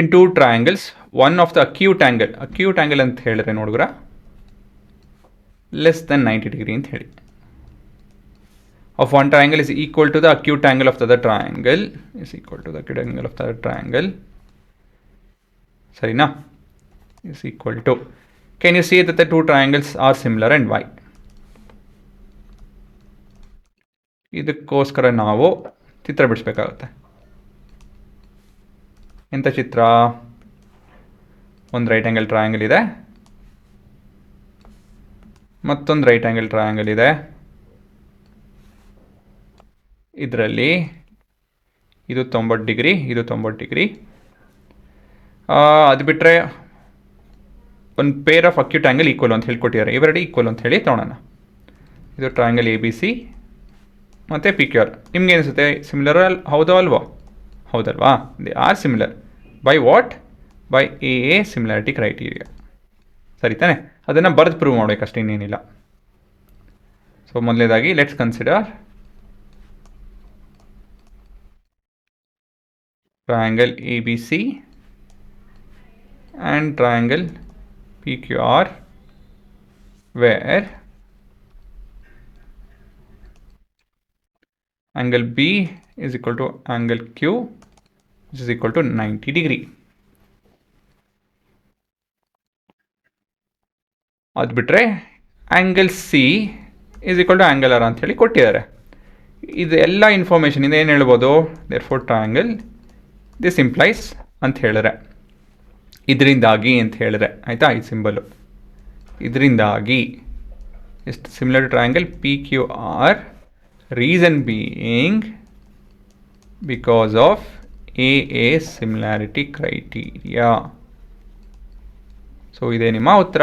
In two triangles one of the acute angle ಅಂತ ಹೇಳಿದ್ರೆ ನೋಡಿದ್ರ ಲೆಸ್ ದೆನ್ 90 ಡಿಗ್ರಿ ಅಂತ ಹೇಳಿ. Of one triangle is equal to the acute angle of the other triangle is equal to the acute angle of the other triangle. Sorry, now is equal to. Can you see that the two triangles are similar and why? ಇದಕ್ಕೋಸ್ಕರ ನಾವು ಚಿತ್ರ ಬಿಡಿಸ್ಬೇಕಾಗುತ್ತೆ. ಎಂಥ ಚಿತ್ರ? ಒಂದು right angle triangle ಇದೆ, ಮತ್ತೊಂದು right angle triangle ಇದೆ. ಇದರಲ್ಲಿ ಇದು 90 degree, ಇದು 90 ಡಿಗ್ರಿ. ಅದು ಬಿಟ್ಟರೆ ಒಂದು pair of acute angle equal ಅಂತ ಹೇಳ್ಕೊಟ್ಟಿದ್ದಾರೆ. ಇವೆರಡು ಈಕ್ವಲ್ ಅಂತ ಹೇಳಿ ತೊಗೊಳೋಣ. ಇದು ಟ್ರಯಾಂಗಲ್ ಎ ಬಿ ಸಿ ಮತ್ತು ಪಿ ಕ್ಯೂ ಆರ್. ನಿಮ್ಗೆ ಅನಿಸುತ್ತೆ ಸಿಮಿಲರ್ ಹೌದೋ ಅಲ್ವೋ? ಹೌದಲ್ವಾ? They are similar. By what? By A similarity criteria. ಸರಿ ತಾನೆ? ಅದನ್ನು ಬರೆದು ಪ್ರೂವ್ ಮಾಡಬೇಕಷ್ಟೇ, ಇನ್ನೇನಿಲ್ಲ. ಸೊ ಮೊದಲನೇದಾಗಿ let's consider triangle ABC and triangle PQR where angle B is equal to angle Q which is equal to 90 degree. ಅದು ಬಿಟ್ಟರೆ angle C is equal to angle R ಅಂತ ಹೇಳಿ ಕೊಟ್ಟಿದ್ದಾರೆ. ಇದು ಎಲ್ಲ ಇನ್ಫಾರ್ಮೇಷನ್ ಇಂದ ಏನು ಹೇಳ್ಬೋದು? Therefore triangle this implies ಅಂತ ಹೇಳಿದ್ರೆ, ಇದರಿಂದಾಗಿ ಅಂತ ಹೇಳಿದ್ರೆ, ಆಯಿತಾ? ಈ ಸಿಂಬಲು ಇದರಿಂದಾಗಿ ಎಷ್ಟು similar to triangle P Q R, reason being because of a similarity criteria. So ಇದೇ ನಿಮ್ಮ ಉತ್ತರ.